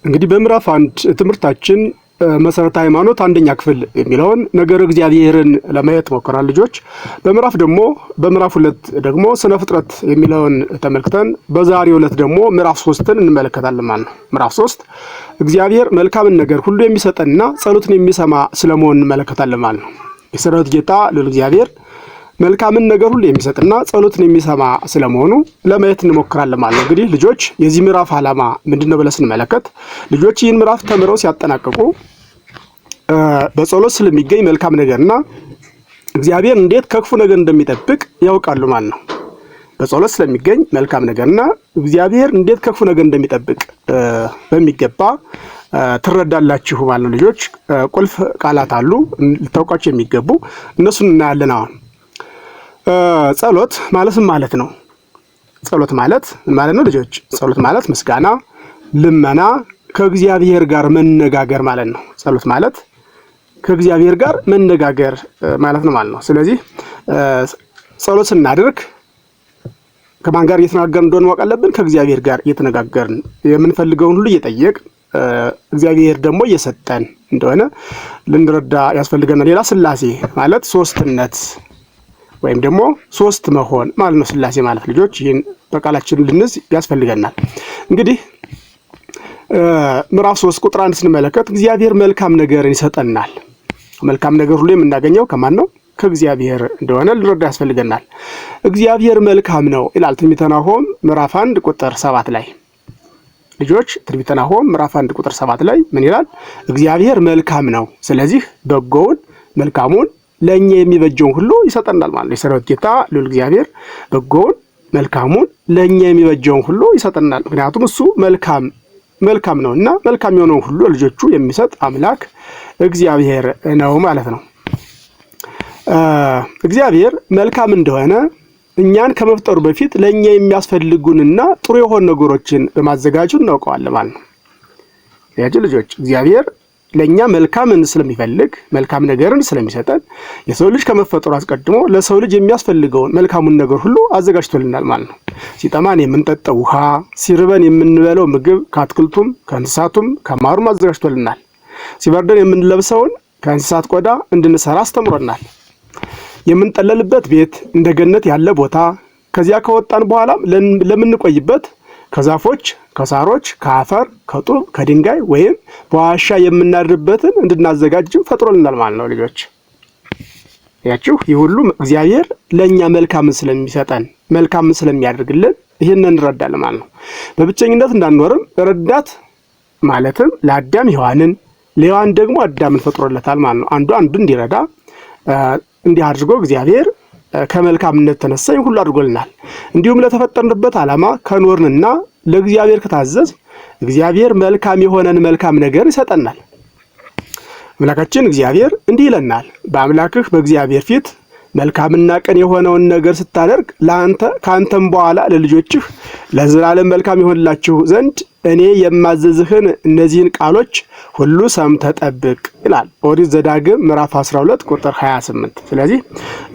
እንግዲህ በምዕራፍ 1 ትምህርታችን መሰረተ ሃይማኖት አንደኛ ክፍል የሚለውን ነገር እግዚአብሔርን ለማየት ሞከራል ልጆች። በምዕራፍ 2 ደግሞ ስነ ፍጥረት የሚለውን ተመልክተን በዛሬው ዕለት ደግሞ ምዕራፍ 3ን እንመለከታለን ማለት ነው። ምዕራፍ 3 እግዚአብሔር መልካምን ነገር ሁሉ የሚሰጠንና ጸሎትን የሚሰማ ስለመሆኑ እንመለከታለን ማለት ነው። የሰራዊት ጌታ ልዑል እግዚአብሔር መልካምን ነገር ሁሉ የሚሰጥና ጸሎትን የሚሰማ ስለመሆኑ ለማየት እንሞክራለን ማለት ነው። እንግዲህ ልጆች የዚህ ምዕራፍ ዓላማ ምንድነው ብለን ስንመለከት ልጆች ይህን ምዕራፍ ተምረው ሲያጠናቅቁ በጸሎት ስለሚገኝ መልካም ነገርና እግዚአብሔር እንዴት ከክፉ ነገር እንደሚጠብቅ ያውቃሉ ማለት ነው። በጸሎት ስለሚገኝ መልካም ነገርና እግዚአብሔር እንዴት ከክፉ ነገር እንደሚጠብቅ በሚገባ ትረዳላችሁ ማለት ነው። ልጆች ቁልፍ ቃላት አሉ ልታውቋቸው የሚገቡ እነሱን እናያለን አሁን። ጸሎት ማለት ነው። ጸሎት ማለት ምን ማለት ነው ልጆች? ጸሎት ማለት ምስጋና፣ ልመና፣ ከእግዚአብሔር ጋር መነጋገር ማለት ነው። ጸሎት ማለት ከእግዚአብሔር ጋር መነጋገር ማለት ነው ማለት ነው። ስለዚህ ጸሎት ስናደርግ ከማን ጋር እየተነጋገርን እንደሆነ ማወቅ አለብን። ከእግዚአብሔር ጋር እየተነጋገርን የምንፈልገውን ሁሉ እየጠየቅን እግዚአብሔር ደግሞ እየሰጠን እንደሆነ ልንረዳ ያስፈልገናል። ሌላ ሥላሴ ማለት ሶስትነት ወይም ደግሞ ሶስት መሆን ማለት ነው። ሥላሴ ማለት ልጆች ይህን በቃላችን ልንዝ ያስፈልገናል። እንግዲህ ምዕራፍ 3 ቁጥር 1 ስንመለከት እግዚአብሔር መልካም ነገርን ይሰጠናል። መልካም ነገር ሁሉ የምናገኘው ከማን ነው? ከእግዚአብሔር እንደሆነ ልንረዳ ያስፈልገናል። እግዚአብሔር መልካም ነው ይላል ትንቢተ ናሆም ምዕራፍ 1 ቁጥር 7 ላይ። ልጆች ትንቢተ ናሆም ምዕራፍ 1 ቁጥር 7 ላይ ምን ይላል? እግዚአብሔር መልካም ነው፣ ስለዚህ በጎውን መልካሙን ለኛ የሚበጀውን ሁሉ ይሰጠናል ማለት ነው። የሰራዊት ጌታ ልዑል እግዚአብሔር በጎውን መልካሙን ለኛ የሚበጀውን ሁሉ ይሰጠናል። ምክንያቱም እሱ መልካም ነውና መልካም የሆነውን ሁሉ ልጆቹ የሚሰጥ አምላክ እግዚአብሔር ነው ማለት ነው። እግዚአብሔር መልካም እንደሆነ እኛን ከመፍጠሩ በፊት ለኛ የሚያስፈልጉንና ጥሩ የሆኑ ነገሮችን በማዘጋጀት እናውቀዋለን ማለት ነው። ያጅ ልጆች እግዚአብሔር ለኛ መልካምን ስለሚፈልግ መልካም ነገርን ስለሚሰጠን የሰው ልጅ ከመፈጠሩ አስቀድሞ ለሰው ልጅ የሚያስፈልገውን መልካሙን ነገር ሁሉ አዘጋጅቶልናል ማለት ነው። ሲጠማን የምንጠጣው ውሃ፣ ሲርበን የምንበላው ምግብ ከአትክልቱም ከእንስሳቱም ከማሩም አዘጋጅቶልናል። ሲበርደን የምንለብሰውን ከእንስሳት ቆዳ እንድንሰራ አስተምሮናል። የምንጠለልበት ቤት እንደ ገነት ያለ ቦታ፣ ከዚያ ከወጣን በኋላም ለምንቆይበት ከዛፎች፣ ከሳሮች፣ ከአፈር፣ ከጡብ፣ ከድንጋይ ወይም በዋሻ የምናድርበትን እንድናዘጋጅም ፈጥሮልናል ማለት ነው። ልጆች ያችሁ ይህ ሁሉ እግዚአብሔር ለኛ መልካምን ስለሚሰጠን መልካምን ስለሚያደርግልን ይህንን እንረዳለን ማለት ነው። በብቸኝነት እንዳንኖርም ረዳት ማለትም ለአዳም ሔዋንን ለሔዋን ደግሞ አዳምን ፈጥሮለታል ማለት ነው። አንዱ አንዱን እንዲረዳ እንዲህ አድርጎ እግዚአብሔር ከመልካምነት ተነሳ ይሁን ሁሉ አድርጎልናል። እንዲሁም ለተፈጠርንበት ዓላማ ከኖርንና ለእግዚአብሔር ከታዘዝ እግዚአብሔር መልካም የሆነን መልካም ነገር ይሰጠናል። አምላካችን እግዚአብሔር እንዲህ ይለናል፣ በአምላክህ በእግዚአብሔር ፊት መልካምና ቅን የሆነውን ነገር ስታደርግ ለአንተ ካንተም በኋላ ለልጆችህ ለዘላለም መልካም ይሆንላችሁ ዘንድ እኔ የማዘዝህን እነዚህን ቃሎች ሁሉ ሰምተህ ጠብቅ ይላል ኦሪት ዘዳግም ምዕራፍ 12 ቁጥር 28። ስለዚህ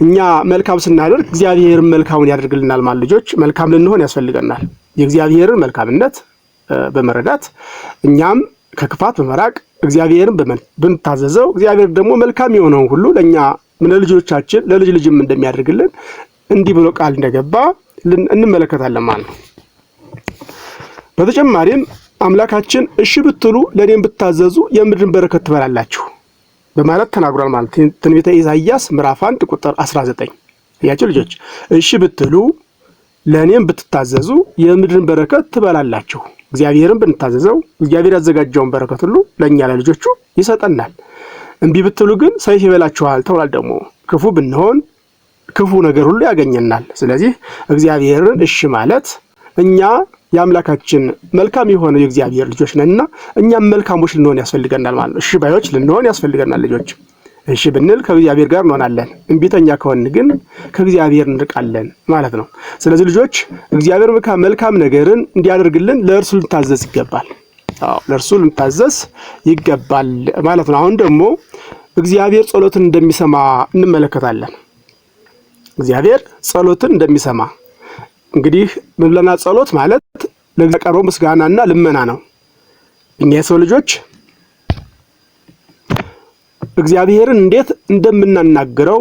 እኛ መልካም ስናደርግ እግዚአብሔር መልካሙን ያደርግልናል ማለት ልጆች መልካም ልንሆን ያስፈልገናል። የእግዚአብሔርን መልካምነት በመረዳት እኛም ከክፋት በመራቅ እግዚአብሔርን ብንታዘዘው እግዚአብሔር ደግሞ መልካም የሆነውን ሁሉ ለኛ ለልጆቻችን ለልጅ ልጅም እንደሚያደርግልን እንዲህ ብሎ ቃል እንደገባ እንመለከታለን ማለት ነው። በተጨማሪም አምላካችን እሺ ብትሉ ለኔም ብታዘዙ የምድርን በረከት ትበላላችሁ በማለት ተናግሯል ማለት ትንቢተ ኢሳይያስ ምዕራፍ 1 ቁጥር 19። ያችሁ ልጆች እሺ ብትሉ ለኔም ብትታዘዙ የምድርን በረከት ትበላላችሁ። እግዚአብሔርን ብንታዘዘው እግዚአብሔር ያዘጋጀውን በረከት ሁሉ ለኛ ለልጆቹ ይሰጠናል። እምቢ ብትሉ ግን ሰይፍ ይበላችኋል ተብሏል። ደግሞ ክፉ ብንሆን ክፉ ነገር ሁሉ ያገኘናል። ስለዚህ እግዚአብሔርን እሺ ማለት እኛ የአምላካችን መልካም የሆነ የእግዚአብሔር ልጆች ነንና እኛም መልካሞች ልንሆን ያስፈልገናል ማለት ነው። እሺ ባዮች ልንሆን ያስፈልገናል ልጆች። እሺ ብንል ከእግዚአብሔር ጋር እንሆናለን። እምቢተኛ ከሆን ግን ከእግዚአብሔር እንርቃለን ማለት ነው። ስለዚህ ልጆች እግዚአብሔር መልካም ነገርን እንዲያደርግልን ለእርሱ ልንታዘዝ ይገባል። ለእርሱ ልንታዘዝ ይገባል ማለት ነው። አሁን ደግሞ እግዚአብሔር ጸሎትን እንደሚሰማ እንመለከታለን። እግዚአብሔር ጸሎትን እንደሚሰማ እንግዲህ ምን ለና ጸሎት ማለት ለቀረው ምስጋናና ልመና ነው። እኛ የሰው ልጆች እግዚአብሔርን እንዴት እንደምናናግረው፣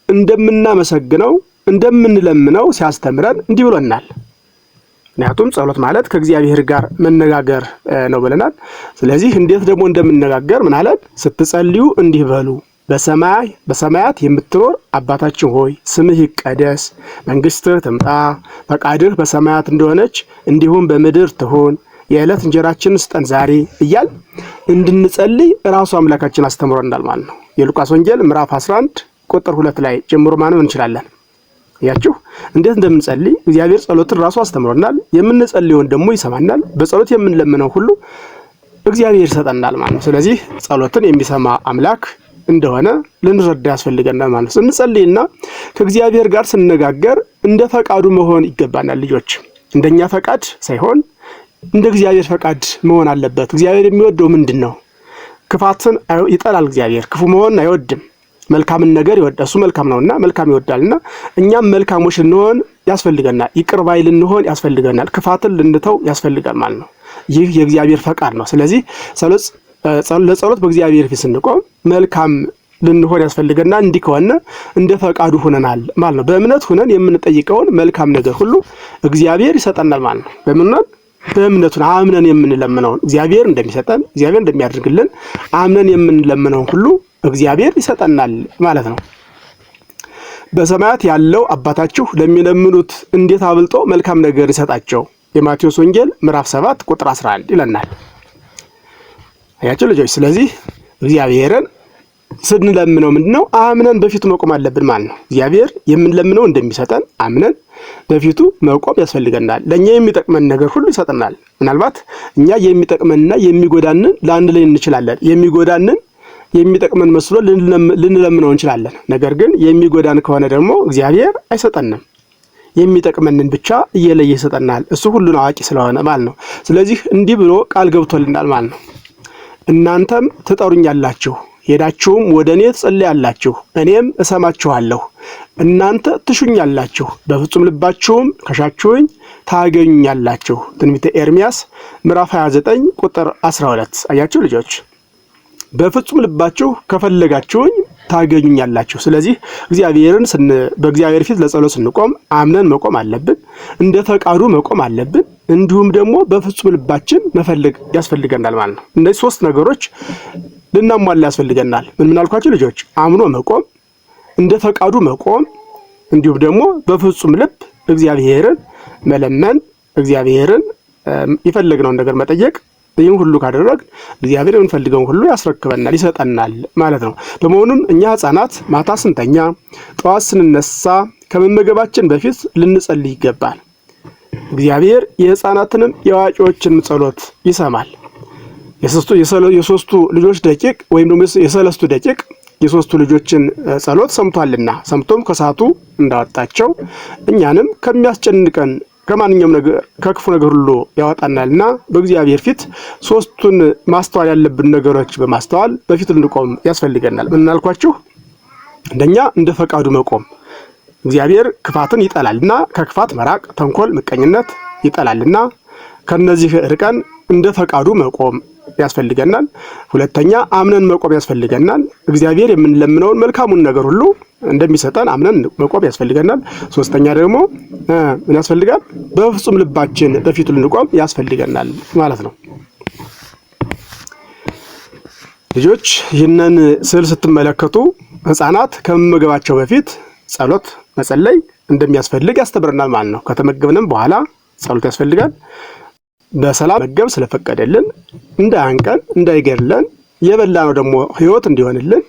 እንደምናመሰግነው፣ እንደምንለምነው ሲያስተምረን እንዲህ ብሎናል። ምክንያቱም ጸሎት ማለት ከእግዚአብሔር ጋር መነጋገር ነው ብለናል። ስለዚህ እንዴት ደግሞ እንደምንነጋገር ምን አለን? ስትጸልዩ እንዲህ በሉ፣ በሰማያት የምትኖር አባታችን ሆይ ስምህ ይቀደስ፣ መንግስትህ ትምጣ፣ ፈቃድህ በሰማያት እንደሆነች እንዲሁም በምድር ትሁን፣ የዕለት እንጀራችንን ስጠን ዛሬ እያል እንድንጸልይ ራሱ አምላካችን አስተምሮናል ማለት ነው። የሉቃስ ወንጌል ምዕራፍ 11 ቁጥር 2 ላይ ጀምሮ ማንበብ እንችላለን። ያችሁ እንዴት እንደምንጸልይ እግዚአብሔር ጸሎትን ራሱ አስተምሮናል። የምንጸልየውን ደግሞ ይሰማናል። በጸሎት የምንለምነው ሁሉ እግዚአብሔር ይሰጠናል ማለት ነው። ስለዚህ ጸሎትን የሚሰማ አምላክ እንደሆነ ልንረዳ ያስፈልገናል ማለት ነው። ስንጸልይና ከእግዚአብሔር ጋር ስንነጋገር እንደ ፈቃዱ መሆን ይገባናል። ልጆች እንደኛ ፈቃድ ሳይሆን እንደ እግዚአብሔር ፈቃድ መሆን አለበት። እግዚአብሔር የሚወደው ምንድን ነው? ክፋትን ይጠላል። እግዚአብሔር ክፉ መሆን አይወድም። መልካምን ነገር ይወዳል። እሱ መልካም ነውና መልካም ይወዳልና እኛም መልካሞች ልንሆን ያስፈልገናል። ይቅር ባይ ልንሆን ያስፈልገናል። ክፋትን ልንተው ያስፈልጋል ማለት ነው። ይህ የእግዚአብሔር ፈቃድ ነው። ስለዚህ ለጸሎት በእግዚአብሔር ፊት ስንቆም መልካም ልንሆን ያስፈልገናል። እንዲህ ከሆነ እንደ ፈቃዱ ሆነናል ማለት ነው። በእምነት ሆነን የምንጠይቀውን መልካም ነገር ሁሉ እግዚአብሔር ይሰጠናል ማለት ነው። በእምነቱን አምነን የምንለምነውን እግዚአብሔር እንደሚሰጠን፣ እግዚአብሔር እንደሚያደርግልን አምነን የምንለምነውን ሁሉ እግዚአብሔር ይሰጠናል ማለት ነው። በሰማያት ያለው አባታችሁ ለሚለምኑት እንዴት አብልጦ መልካም ነገር ይሰጣቸው። የማቴዎስ ወንጌል ምዕራፍ 7 ቁጥር 11 ይለናል። አያችሁ ልጆች፣ ስለዚህ እግዚአብሔርን ስንለምነው ምንድነው? አምነን በፊቱ መቆም አለብን ማለት ነው። እግዚአብሔር የምንለምነው እንደሚሰጠን አምነን በፊቱ መቆም ያስፈልገናል። ለኛ የሚጠቅመን ነገር ሁሉ ይሰጠናል። ምናልባት እኛ የሚጠቅመንና የሚጎዳንን ለአንድ ላይ እንችላለን። የሚጎዳንን የሚጠቅመን መስሎ ልንለምነው እንችላለን። ነገር ግን የሚጎዳን ከሆነ ደግሞ እግዚአብሔር አይሰጠንም። የሚጠቅመንን ብቻ እየለየ ይሰጠናል። እሱ ሁሉን አዋቂ ስለሆነ ማለት ነው። ስለዚህ እንዲህ ብሎ ቃል ገብቶልናል ማለት ነው። እናንተም ትጠሩኛላችሁ፣ ሄዳችሁም ወደ እኔ ትጸልያላችሁ፣ እኔም እሰማችኋለሁ። እናንተ ትሹኛላችሁ፣ በፍጹም ልባችሁም ከሻችሁኝ ታገኙኛላችሁ። ትንቢተ ኤርምያስ ምዕራፍ 29 ቁጥር 12። አያችሁ ልጆች፣ በፍጹም ልባችሁ ከፈለጋችሁኝ ታገኙኛላችሁ። ስለዚህ እግዚአብሔርን በእግዚአብሔር ፊት ለጸሎት ስንቆም አምነን መቆም አለብን። እንደ ፈቃዱ መቆም አለብን። እንዲሁም ደግሞ በፍጹም ልባችን መፈለግ ያስፈልገናል ማለት ነው። እነዚህ ሶስት ነገሮች ልናሟላ ያስፈልገናል። ምን አልኳችሁ ልጆች? አምኖ መቆም፣ እንደ ፈቃዱ መቆም፣ እንዲሁም ደግሞ በፍጹም ልብ እግዚአብሔርን መለመን፣ እግዚአብሔርን የፈለግነውን ነገር መጠየቅ። ይህን ሁሉ ካደረግ እግዚአብሔር የምንፈልገውን ሁሉ ያስረክበናል፣ ይሰጠናል ማለት ነው። በመሆኑም እኛ ሕፃናት ማታ ስንተኛ፣ ጠዋት ስንነሳ ከመመገባችን በፊት ልንጸልይ ይገባል። እግዚአብሔር የሕፃናትንም የአዋቂዎችን ጸሎት ይሰማል። የሶስቱ ልጆች ደቂቅ ወይም ደግሞ የሰለስቱ ደቂቅ የሶስቱ ልጆችን ጸሎት ሰምቷልና ሰምቶም ከሳቱ እንዳወጣቸው እኛንም ከሚያስጨንቀን ከማንኛውም ነገር ከክፉ ነገር ሁሉ ያወጣናልና በእግዚአብሔር ፊት ሶስቱን ማስተዋል ያለብን ነገሮች በማስተዋል በፊት ልንቆም ያስፈልገናል። ምን አልኳችሁ? እንደኛ እንደ ፈቃዱ መቆም። እግዚአብሔር ክፋትን ይጠላልና ከክፋት መራቅ፣ ተንኮል፣ ምቀኝነት ይጠላልና ከነዚህ ርቀን እንደ ፈቃዱ መቆም ያስፈልገናል። ሁለተኛ አምነን መቆም ያስፈልገናል። እግዚአብሔር የምንለምነውን መልካሙን ነገር ሁሉ እንደሚሰጠን አምነን መቆም ያስፈልገናል። ሶስተኛ ደግሞ ምን ያስፈልጋል? በፍጹም ልባችን በፊቱ ልንቆም ያስፈልገናል ማለት ነው። ልጆች ይህንን ስዕል ስትመለከቱ ሕፃናት ከመመገባቸው በፊት ጸሎት መጸለይ እንደሚያስፈልግ ያስተምረናል ማለት ነው። ከተመገብንም በኋላ ጸሎት ያስፈልጋል። በሰላም መገብ ስለፈቀደልን እንዳያንቀን እንዳይገድለን የበላነው ደግሞ ሕይወት እንዲሆንልን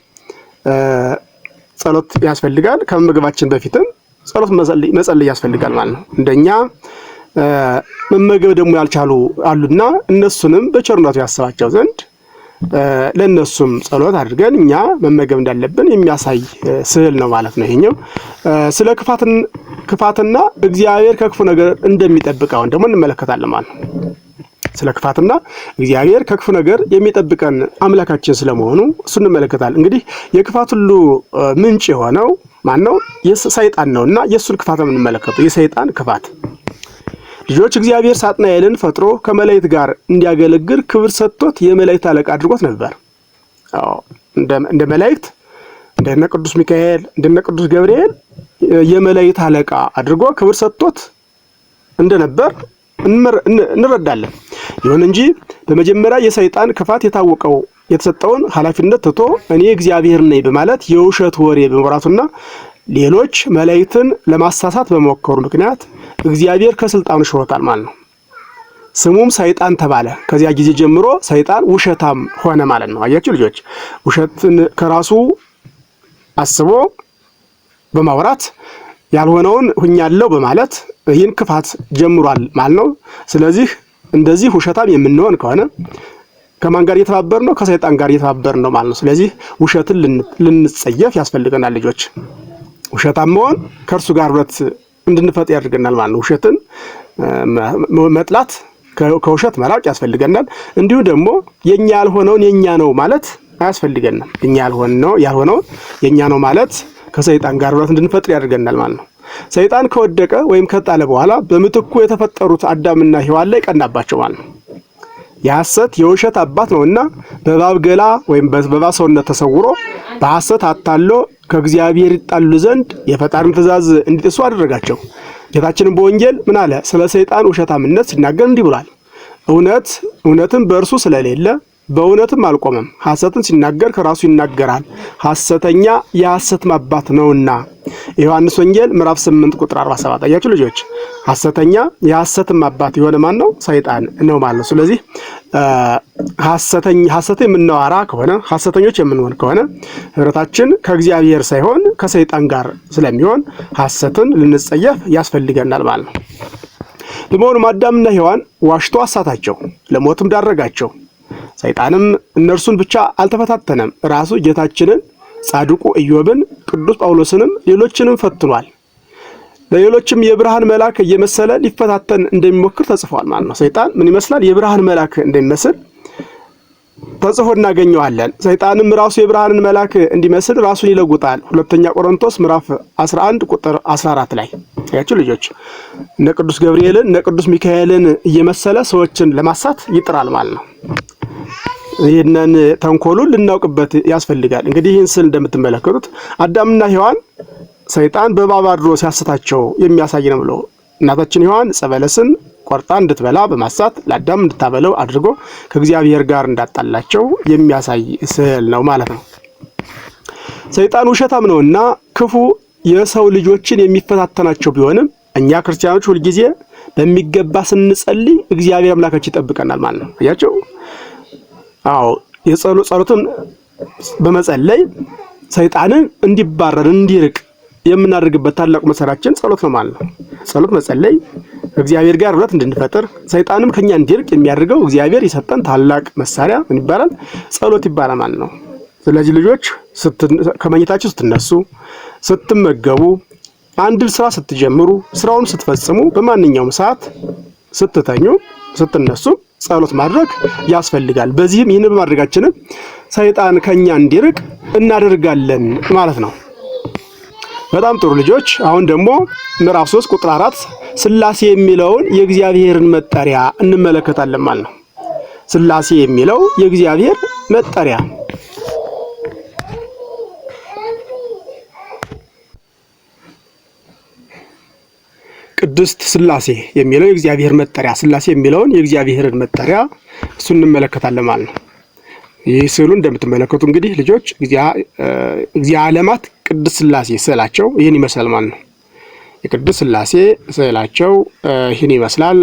ጸሎት ያስፈልጋል። ከመመገባችን በፊትም ጸሎት መጸለይ ያስፈልጋል ማለት ነው። እንደኛ መመገብ ደግሞ ያልቻሉ አሉና እነሱንም በቸርነቱ ያስባቸው ዘንድ ለነሱም ጸሎት አድርገን እኛ መመገብ እንዳለብን የሚያሳይ ስዕል ነው ማለት ነው። ይሄኛው ስለ ክፋትና እግዚአብሔር ከክፉ ነገር እንደሚጠብቀው ደግሞ እንመለከታለን ማለት ነው። ስለ ክፋትና እግዚአብሔር ከክፉ ነገር የሚጠብቀን አምላካችን ስለመሆኑ እሱ እንመለከታለን። እንግዲህ የክፋት ሁሉ ምንጭ የሆነው ማን ነው? ሰይጣን ነውና የእሱን ክፋት የምንመለከተው የሰይጣን ክፋት ልጆች እግዚአብሔር ሳጥናኤልን ፈጥሮ ከመላእክት ጋር እንዲያገለግል ክብር ሰጥቶት የመላእክት አለቃ አድርጎት ነበር። እንደ መላእክት እንደነ ቅዱስ ሚካኤል እንደነ ቅዱስ ገብርኤል የመላእክት አለቃ አድርጎ ክብር ሰጥቶት እንደነበር እንረዳለን። ይሁን እንጂ በመጀመሪያ የሰይጣን ክፋት የታወቀው የተሰጠውን ኃላፊነት ትቶ እኔ እግዚአብሔር ነኝ በማለት የውሸት ወሬ በመውራቱና ሌሎች መላእክትን ለማሳሳት በመሞከሩ ምክንያት እግዚአብሔር ከስልጣኑ ሽሮታል ማለት ነው። ስሙም ሰይጣን ተባለ። ከዚያ ጊዜ ጀምሮ ሰይጣን ውሸታም ሆነ ማለት ነው። አያችሁ ልጆች፣ ውሸትን ከራሱ አስቦ በማውራት ያልሆነውን ሁኛለሁ በማለት ይህን ክፋት ጀምሯል ማለት ነው። ስለዚህ እንደዚህ ውሸታም የምንሆን ከሆነ ከማን ጋር እየተባበር ነው? ከሰይጣን ጋር እየተባበር ነው ማለት ነው። ስለዚህ ውሸትን ልንጸየፍ ያስፈልገናል ልጆች። ውሸታም መሆን ከእርሱ ጋር ህብረት እንድንፈጥ ያደርገናል ማለት ነው። ውሸትን መጥላት ከውሸት መራቅ ያስፈልገናል። እንዲሁ ደግሞ የኛ ያልሆነውን የኛ ነው ማለት አያስፈልገንም። የኛ ያልሆነውን የኛ ነው ማለት ከሰይጣን ጋር ህብረት እንድንፈጥር ያደርገናል ማለት ነው። ሰይጣን ከወደቀ ወይም ከጣለ በኋላ በምትኩ የተፈጠሩት አዳምና ሔዋን ላይ ቀናባቸው ማለት ነው። የሐሰት የውሸት አባት ነውና በእባብ ገላ ወይም በእባብ ሰውነት ተሰውሮ በሐሰት አታሎ ከእግዚአብሔር ይጣሉ ዘንድ የፈጣሪን ትእዛዝ እንዲጥሱ አደረጋቸው። ጌታችንም በወንጌል ምን አለ? ስለ ሰይጣን ውሸታምነት ሲናገር እንዲህ ብሏል። እውነትም በእርሱ ስለሌለ በእውነትም አልቆመም። ሐሰትን ሲናገር ከራሱ ይናገራል፣ ሐሰተኛ የሐሰት አባት ነውና። ዮሐንስ ወንጌል ምዕራፍ 8 ቁጥር 47። አያችሁ ልጆች፣ ሐሰተኛ የሐሰትም አባት የሆነ ማን ነው? ሰይጣን ነው ማለት ነው። ስለዚህ ሐሰት የምናወራ ከሆነ ሐሰተኞች የምንሆን ከሆነ ህብረታችን ከእግዚአብሔር ሳይሆን ከሰይጣን ጋር ስለሚሆን ሐሰትን ልንጸየፍ ያስፈልገናል ማለት ነው። በመሆኑም አዳምና ሔዋን ዋሽቶ አሳታቸው፣ ለሞትም ዳረጋቸው። ሰይጣንም እነርሱን ብቻ አልተፈታተነም፣ ራሱ ጌታችንን፣ ጻድቁ ኢዮብን፣ ቅዱስ ጳውሎስንም ሌሎችንም ፈትኗል። ለሌሎችም የብርሃን መልአክ እየመሰለ ሊፈታተን እንደሚሞክር ተጽፏል ማለት ነው። ሰይጣን ምን ይመስላል? የብርሃን መልአክ እንደሚመስል ተጽፎ እናገኘዋለን። ሰይጣንም ራሱ የብርሃንን መልአክ እንዲመስል ራሱን ይለውጣል። ሁለተኛ ቆሮንቶስ ምዕራፍ 11 ቁጥር 14 ላይ ያችሁ ልጆች፣ እነ ቅዱስ ገብርኤልን እነ ቅዱስ ሚካኤልን እየመሰለ ሰዎችን ለማሳት ይጥራል ማለት ነው። ይህንን ተንኮሉን ልናውቅበት ያስፈልጋል። እንግዲህ ይህን ስል እንደምትመለከቱት አዳምና ሔዋን ሰይጣን በእባብ አድሮ ሲያስታቸው የሚያሳይ ነው ብሎ እናታችን ሔዋን ዕፀ በለስን ቆርጣ እንድትበላ በማሳት ለአዳም እንድታበለው አድርጎ ከእግዚአብሔር ጋር እንዳጣላቸው የሚያሳይ ስዕል ነው ማለት ነው። ሰይጣን ውሸታም ነውና ክፉ የሰው ልጆችን የሚፈታተናቸው ቢሆንም እኛ ክርስቲያኖች ሁልጊዜ በሚገባ ስንጸልይ እግዚአብሔር አምላካችን ይጠብቀናል ማለት ነው። አያችሁ? አዎ፣ ጸሎትን በመጸለይ ሰይጣንን እንዲባረር እንዲርቅ የምናደርግበት ታላቁ መሰራችን ጸሎት ነው ማለት ነው። ጸሎት መጸለይ እግዚአብሔር ጋር ህብረት እንድንፈጥር ሰይጣንም ከኛ እንዲርቅ የሚያደርገው እግዚአብሔር የሰጠን ታላቅ መሳሪያ ምን ይባላል? ጸሎት ይባላል ማለት ነው። ስለዚህ ልጆች ከመኝታችሁ ስትነሱ፣ ስትመገቡ፣ አንድ ስራ ስትጀምሩ፣ ስራውን ስትፈጽሙ፣ በማንኛውም ሰዓት ስትተኙ፣ ስትነሱ ጸሎት ማድረግ ያስፈልጋል። በዚህም ይህን በማድረጋችን ሰይጣን ከኛ እንዲርቅ እናደርጋለን ማለት ነው። በጣም ጥሩ ልጆች፣ አሁን ደግሞ ምዕራፍ 3 ቁጥር 4 ሥላሴ የሚለውን የእግዚአብሔርን መጠሪያ እንመለከታለን ማለት ነው። ሥላሴ የሚለው የእግዚአብሔር መጠሪያ ቅድስት ሥላሴ የሚለው የእግዚአብሔር መጠሪያ ሥላሴ የሚለውን የእግዚአብሔርን መጠሪያ እሱ እንመለከታለን ማለት ነው። ይህ ስዕሉ እንደምትመለከቱ እንግዲህ ልጆች እግዚአ ዓለማት ቅድስት ሥላሴ ስዕላቸው ይህን ይመስላል ማለት ነው። የቅድስት ሥላሴ ስዕላቸው ይህን ይመስላል።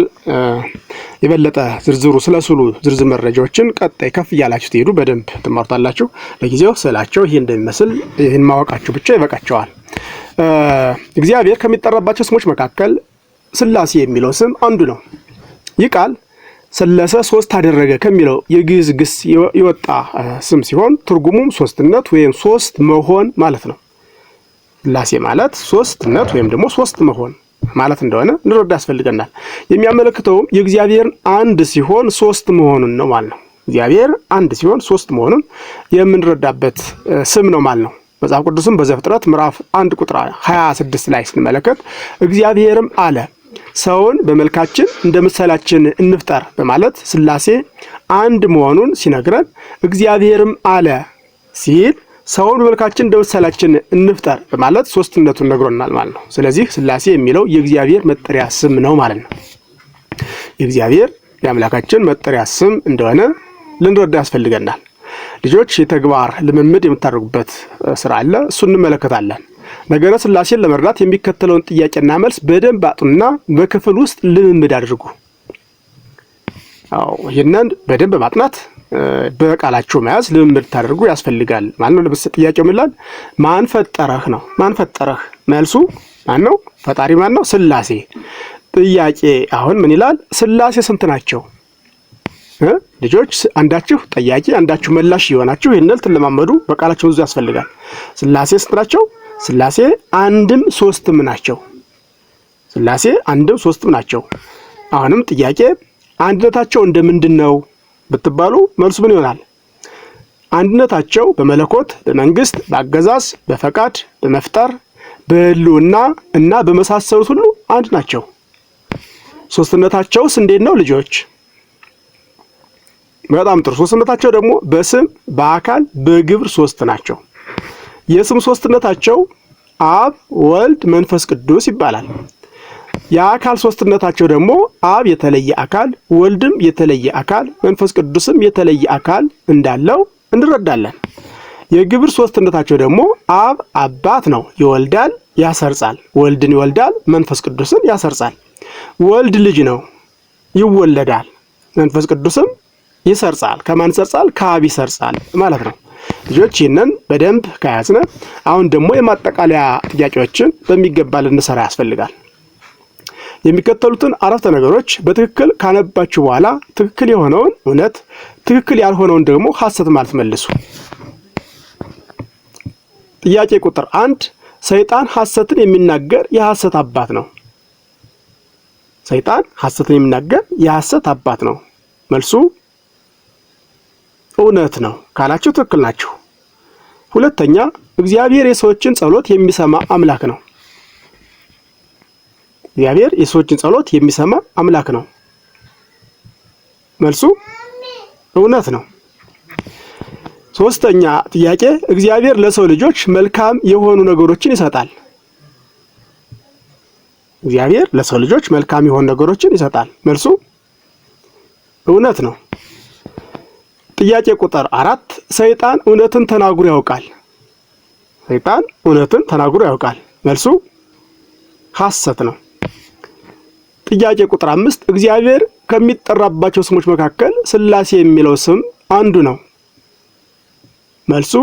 የበለጠ ዝርዝሩ ስለ ስዕሉ ዝርዝር መረጃዎችን ቀጣይ ከፍ እያላችሁ ትሄዱ በደንብ ትማሩታላችሁ። ለጊዜው ስዕላቸው ይህን እንደሚመስል ይህን ማወቃችሁ ብቻ ይበቃቸዋል። እግዚአብሔር ከሚጠራባቸው ስሞች መካከል ሥላሴ የሚለው ስም አንዱ ነው። ይህ ቃል ሰለሰ ሶስት አደረገ ከሚለው የግዕዝ ግስ የወጣ ስም ሲሆን ትርጉሙም ሶስትነት ወይም ሶስት መሆን ማለት ነው። ሥላሴ ማለት ሶስትነት ወይም ደግሞ ሶስት መሆን ማለት እንደሆነ እንረዳ ያስፈልገናል። የሚያመለክተውም የእግዚአብሔርን አንድ ሲሆን ሶስት መሆኑን ነው ማለት ነው። እግዚአብሔር አንድ ሲሆን ሶስት መሆኑን የምንረዳበት ስም ነው ማለት ነው። መጽሐፍ ቅዱስም በዘፍጥረት ምዕራፍ 1 ቁጥር 26 ላይ ስንመለከት እግዚአብሔርም አለ ሰውን በመልካችን እንደ ምሳሌያችን እንፍጠር በማለት ሥላሴ አንድ መሆኑን ሲነግረን፣ እግዚአብሔርም አለ ሲል ሰውን በመልካችን እንደ ምሳሌያችን እንፍጠር በማለት ሶስትነቱን ነግሮናል ማለት ነው። ስለዚህ ሥላሴ የሚለው የእግዚአብሔር መጠሪያ ስም ነው ማለት ነው። የእግዚአብሔር የአምላካችን መጠሪያ ስም እንደሆነ ልንረዳ ያስፈልገናል። ልጆች የተግባር ልምምድ የምታደርጉበት ስራ አለ፣ እሱን እንመለከታለን። ነገረ ሥላሴን ለመረዳት የሚከተለውን ጥያቄና መልስ በደንብ አጥኑና በክፍል ውስጥ ልምምድ አድርጉ። ይህንን በደንብ ማጥናት በቃላችሁ መያዝ ልምምድ ታደርጉ ያስፈልጋል ማለት ነው። ለምሳሌ ጥያቄው ምን ይላል? ማን ፈጠረህ ነው። ማን ፈጠረህ? መልሱ ማን ነው? ፈጣሪ ማን ነው? ሥላሴ። ጥያቄ አሁን ምን ይላል? ሥላሴ ስንት ናቸው? ልጆች አንዳችሁ ጠያቂ አንዳችሁ መላሽ ይሆናችሁ ይሄንን ልትለማመዱ በቃላችሁ ብዙ ያስፈልጋል። ሥላሴ ስንት ናቸው? ሥላሴ አንድም ሶስትም ናቸው። ሥላሴ አንድም ሶስትም ናቸው። አሁንም ጥያቄ አንድነታቸው እንደምንድን ነው ብትባሉ መልሱ ምን ይሆናል? አንድነታቸው በመለኮት፣ በመንግስት፣ በአገዛዝ፣ በፈቃድ፣ በመፍጠር፣ በሕልውና እና በመሳሰሉት ሁሉ አንድ ናቸው። ሶስትነታቸውስ እንዴት ነው ልጆች? በጣም ጥሩ። ሶስትነታቸው ደግሞ በስም፣ በአካል፣ በግብር ሶስት ናቸው። የስም ሶስትነታቸው አብ፣ ወልድ፣ መንፈስ ቅዱስ ይባላል። የአካል ሶስትነታቸው ደግሞ አብ የተለየ አካል፣ ወልድም የተለየ አካል፣ መንፈስ ቅዱስም የተለየ አካል እንዳለው እንረዳለን። የግብር ሶስትነታቸው ደግሞ አብ አባት ነው፣ ይወልዳል፣ ያሰርጻል። ወልድን ይወልዳል፣ መንፈስ ቅዱስን ያሰርጻል። ወልድ ልጅ ነው፣ ይወለዳል። መንፈስ ቅዱስም ይሰርጻል። ከማን ይሰርጻል? ከአብ ይሰርጻል ማለት ነው። ልጆች ይህንን በደንብ ከያዝነ አሁን ደግሞ የማጠቃለያ ጥያቄዎችን በሚገባ ልንሰራ ያስፈልጋል። የሚከተሉትን አረፍተ ነገሮች በትክክል ካነባችሁ በኋላ ትክክል የሆነውን እውነት፣ ትክክል ያልሆነውን ደግሞ ሐሰት ማለት መልሱ። ጥያቄ ቁጥር 1 ሰይጣን ሐሰትን የሚናገር የሐሰት አባት ነው። ሰይጣን ሐሰትን የሚናገር የሐሰት አባት ነው። መልሱ እውነት ነው ካላችሁ ትክክል ናችሁ። ሁለተኛ እግዚአብሔር የሰዎችን ጸሎት የሚሰማ አምላክ ነው። እግዚአብሔር የሰዎችን ጸሎት የሚሰማ አምላክ ነው። መልሱ እውነት ነው። ሶስተኛ ጥያቄ እግዚአብሔር ለሰው ልጆች መልካም የሆኑ ነገሮችን ይሰጣል። እግዚአብሔር ለሰው ልጆች መልካም የሆኑ ነገሮችን ይሰጣል። መልሱ እውነት ነው። ጥያቄ ቁጥር 4 ሰይጣን እውነትን ተናግሮ ያውቃል። ሰይጣን እውነትን ተናግሮ ያውቃል። መልሱ ሐሰት ነው። ጥያቄ ቁጥር 5 እግዚአብሔር ከሚጠራባቸው ስሞች መካከል ሥላሴ የሚለው ስም አንዱ ነው። መልሱ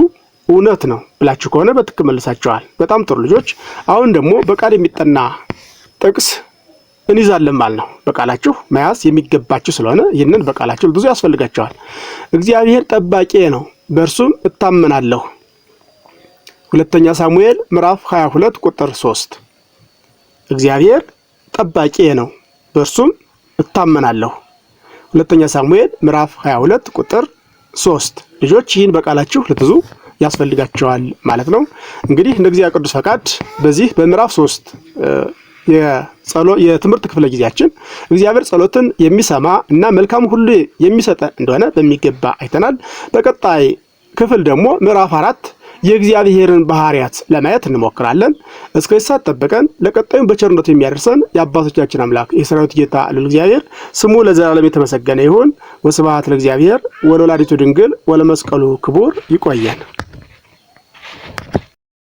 እውነት ነው ብላችሁ ከሆነ በትክክል መልሳችኋል። በጣም ጥሩ ልጆች። አሁን ደግሞ በቃል የሚጠና ጥቅስ እንይዛለን ማለት ነው። በቃላችሁ መያዝ የሚገባችሁ ስለሆነ ይህንን በቃላችሁ ብዙ ያስፈልጋችኋል። እግዚአብሔር ጠባቂ ነው፣ በእርሱም እታመናለሁ። ሁለተኛ ሳሙኤል ምዕራፍ 22 ቁጥር 3 እግዚአብሔር ጠባቂ ነው፣ በእርሱም እታመናለሁ። ሁለተኛ ሳሙኤል ምዕራፍ 22 ቁጥር 3 ልጆች ይህን በቃላችሁ ልትይዙ ያስፈልጋችኋል ማለት ነው። እንግዲህ እንደ እግዚአብሔር ቅዱስ ፈቃድ በዚህ በምዕራፍ 3 የትምህርት ክፍለ ጊዜያችን እግዚአብሔር ጸሎትን የሚሰማ እና መልካም ሁሉ የሚሰጥ እንደሆነ በሚገባ አይተናል። በቀጣይ ክፍል ደግሞ ምዕራፍ 4 የእግዚአብሔርን ባህሪያት ለማየት እንሞክራለን። እስከዚህ ሰዓት ጠብቀን ለቀጣዩ በቸርነቱ የሚያደርሰን የአባቶቻችን አምላክ የሰራዊት ጌታ ልዑል እግዚአብሔር ስሙ ለዘላለም የተመሰገነ ይሁን። ወስብሐት ለእግዚአብሔር ወለወላዲቱ ድንግል ወለመስቀሉ ክቡር። ይቆየን።